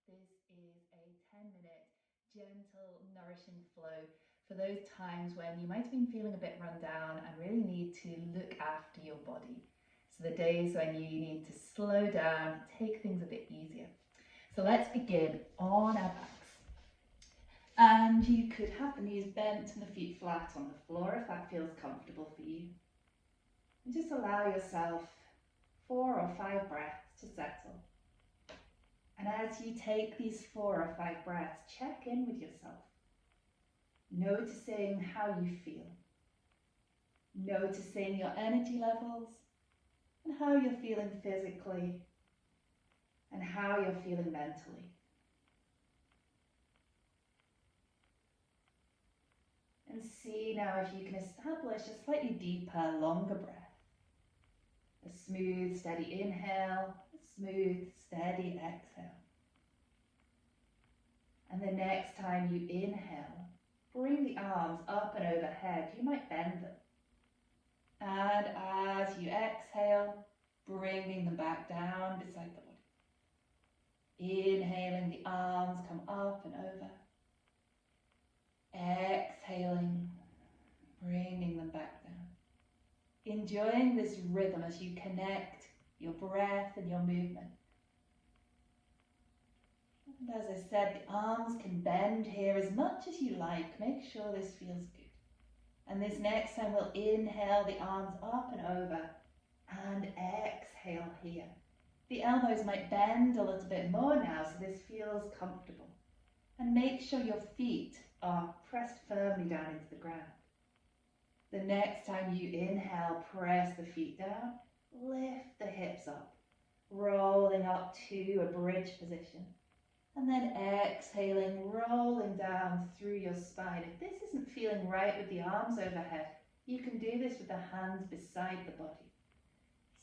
This is a 10-minute gentle, nourishing flow for those times when you might have been feeling a bit run down and really need to look after your body. So the days when you need to slow down, take things a bit easier. So let's begin on our backs. And you could have the knees bent and the feet flat on the floor if that feels comfortable for you. And just allow yourself 4 or 5 breaths to settle. And as you take these 4 or 5 breaths, check in with yourself, noticing how you feel, noticing your energy levels and how you're feeling physically and how you're feeling mentally. And see now if you can establish a slightly deeper, longer breath. A smooth, steady inhale, a smooth, steady exhale. And the next time you inhale, bring the arms up and overhead. You might bend them. And as you exhale, bringing them back down beside the body. Inhaling, the arms come up and over. Exhaling, bringing them back down. Enjoying this rhythm as you connect your breath and your movement. And as I said, the arms can bend here as much as you like. Make sure this feels good. And this next time we'll inhale the arms up and over and exhale here. The elbows might bend a little bit more now so this feels comfortable. And make sure your feet are pressed firmly down into the ground. The next time you inhale, press the feet down, lift the hips up, rolling up to a bridge position. And then exhaling, rolling down through your spine. If this isn't feeling right with the arms overhead, you can do this with the hands beside the body.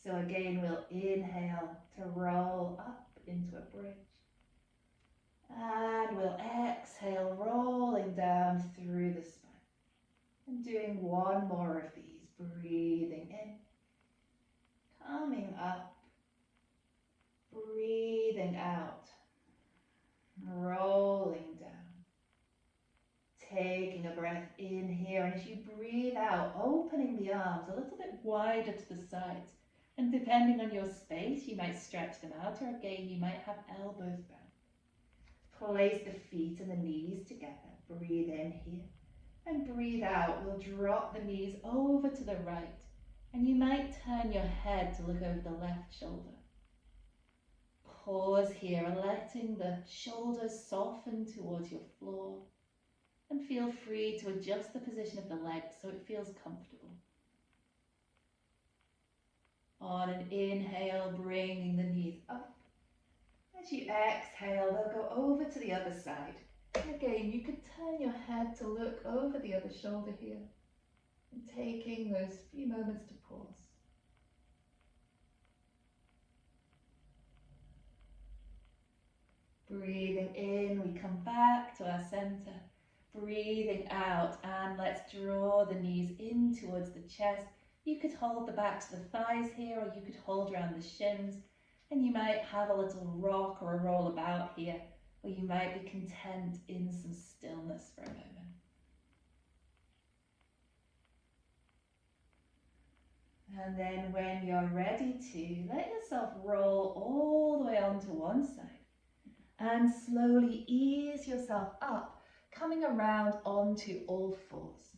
So again, we'll inhale to roll up into a bridge. And we'll exhale, rolling down through the spine. And doing one more of these, breathing in, coming up, breathing out, rolling down. Taking a breath in here, and as you breathe out, opening the arms a little bit wider to the sides. And depending on your space, you might stretch them out, or again, you might have elbows bent. Place the feet and the knees together. Breathe in here. And breathe out. We'll drop the knees over to the right. And you might turn your head to look over the left shoulder. Pause here, letting the shoulders soften towards your floor. And feel free to adjust the position of the legs so it feels comfortable. On an inhale, bringing the knees up. As you exhale, they'll go over to the other side. Again, you could turn your head to look over the other shoulder here. And taking those few moments to pause. Breathing in, we come back to our center. Breathing out, and let's draw the knees in towards the chest. You could hold the backs of the thighs here, or you could hold around the shins. And you might have a little rock or a roll about here, or you might be content in some stillness for a moment. And then when you're ready to, let yourself roll all the way onto one side. And slowly ease yourself up, coming around onto all fours.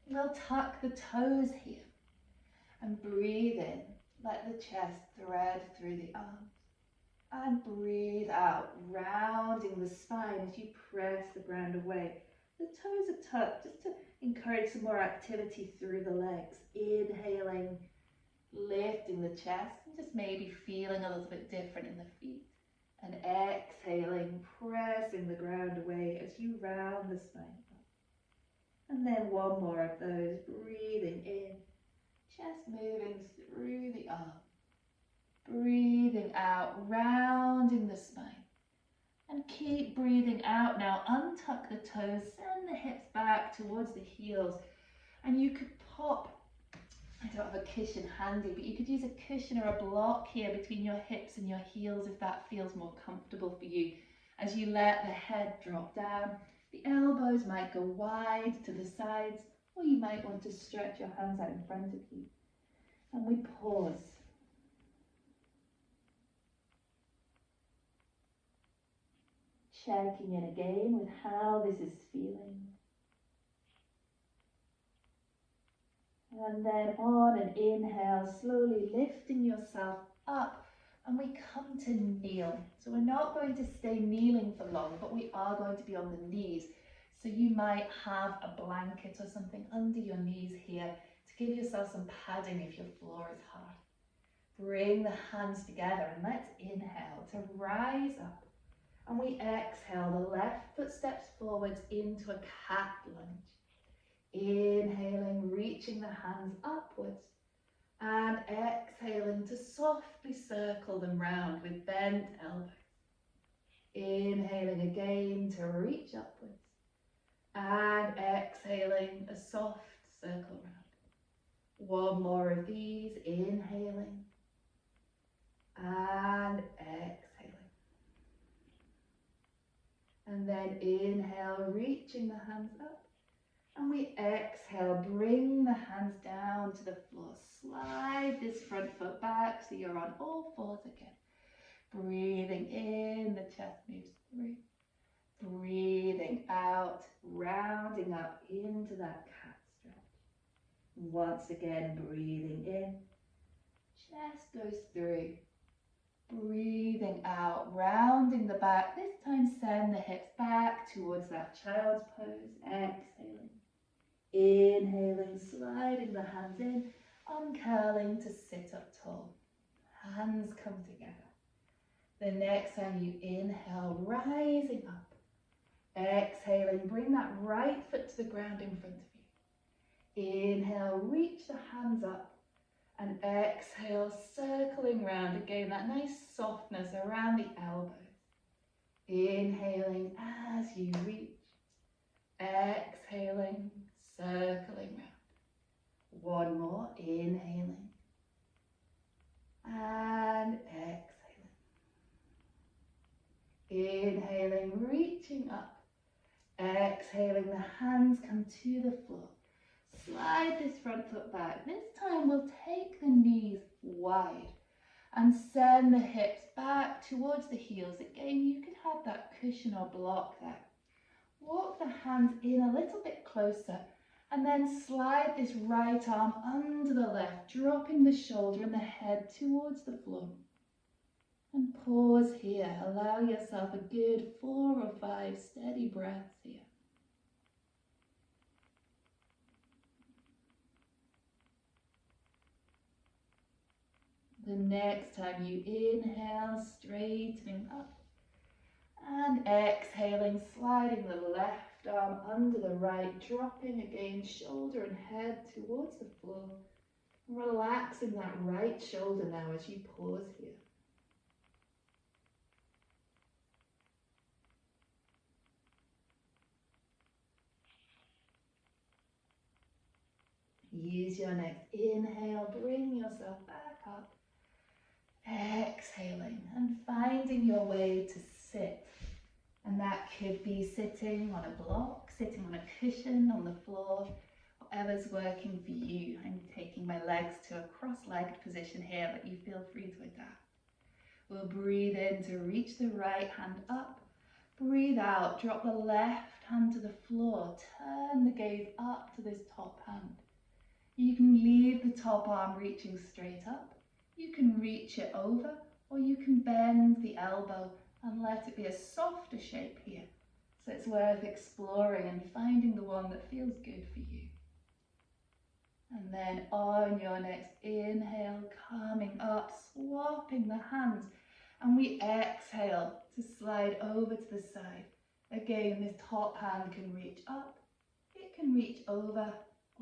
We'll tuck the toes here and breathe in. Let the chest thread through the arms. And breathe out, rounding the spine as you press the ground away. The toes are tucked just to encourage some more activity through the legs. Inhaling, lifting the chest, and just maybe feeling a little bit different in the feet. And exhaling, pressing the ground away as you round the spine up. And then one more of those, breathing in, chest moving through the arm. Breathing out, rounding the spine. And keep breathing out now. Untuck the toes, send the hips back towards the heels. And you could pop I don't have a cushion handy, but you could use a cushion or a block here between your hips and your heels if that feels more comfortable for you. As you let the head drop down, the elbows might go wide to the sides, or you might want to stretch your hands out in front of you. And we pause. Checking in again with how this is feeling. And then on an inhale, slowly lifting yourself up, and we come to kneel. So we're not going to stay kneeling for long, but we are going to be on the knees. So you might have a blanket or something under your knees here to give yourself some padding if your floor is hard. Bring the hands together and let's inhale to rise up. And we exhale, the left foot steps forwards into a cat lunge. Inhaling, reaching the hands upwards, and exhaling to softly circle them round with bent elbows. Inhaling again to reach upwards, and exhaling a soft circle round. One more of these, inhaling, and exhaling. And then inhale, reaching the hands up. And we exhale, bring the hands down to the floor. Slide this front foot back so you're on all fours again. Breathing in, the chest moves through. Breathing out, rounding up into that cat stretch. Once again, breathing in. Chest goes through. Breathing out, rounding the back. This time send the hips back towards that child's pose. Exhaling. Inhaling, sliding the hands in, uncurling to sit up tall. Hands come together. The next time you inhale, rising up. Exhaling, bring that right foot to the ground in front of you. Inhale, reach the hands up. And exhale, circling round again, that nice softness around the elbows. Inhaling as you reach. Exhaling, circling round. One more, inhaling and exhaling. Inhaling, reaching up. Exhaling, the hands come to the floor. Slide this front foot back. This time we'll take the knees wide and send the hips back towards the heels. Again, you could have that cushion or block there. Walk the hands in a little bit closer and then slide this right arm under the left, dropping the shoulder and the head towards the floor. And pause here. Allow yourself a good 4 or 5 steady breaths here. The next time you inhale, straightening up. And exhaling, sliding the left arm under the right, dropping again, shoulder and head towards the floor. Relaxing that right shoulder now as you pause here. Use your next inhale, bring yourself back up. Exhaling and finding your way to sit. And that could be sitting on a block, sitting on a cushion, on the floor, whatever's working for you. I'm taking my legs to a cross-legged position here, but you feel free to adapt. We'll breathe in to reach the right hand up. Breathe out, drop the left hand to the floor. Turn the gaze up to this top hand. You can leave the top arm reaching straight up. You can reach it over, or you can bend the elbow and let it be a softer shape here. So it's worth exploring and finding the one that feels good for you. And then on your next inhale, coming up, swapping the hands. And we exhale to slide over to the side. Again, this top hand can reach up, it can reach over,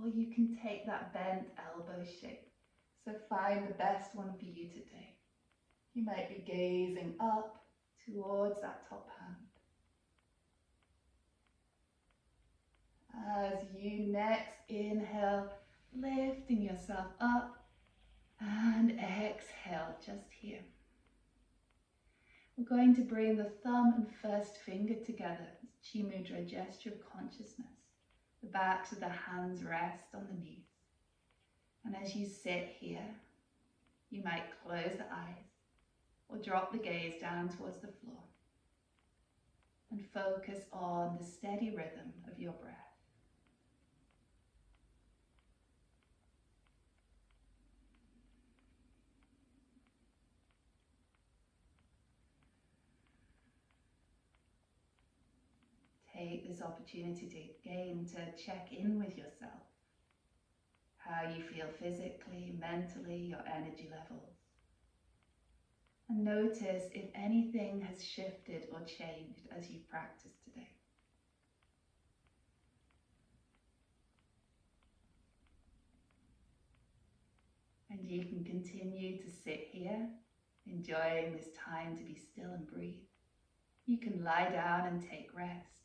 or you can take that bent elbow shape. So find the best one for you today. You might be gazing up towards that top hand. As you next inhale, lifting yourself up, and exhale just here. We're going to bring the thumb and first finger together. It's Chi Mudra, gesture of consciousness. The backs of the hands rest on the knees. And as you sit here, you might close the eyes or drop the gaze down towards the floor and focus on the steady rhythm of your breath. Take this opportunity again to check in with yourself, how you feel physically, mentally, your energy levels. And notice if anything has shifted or changed as you practice today. And you can continue to sit here, enjoying this time to be still and breathe. You can lie down and take rest,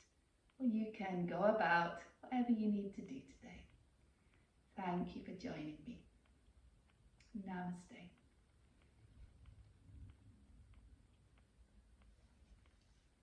or you can go about whatever you need to do today. Thank you for joining me. Namaste.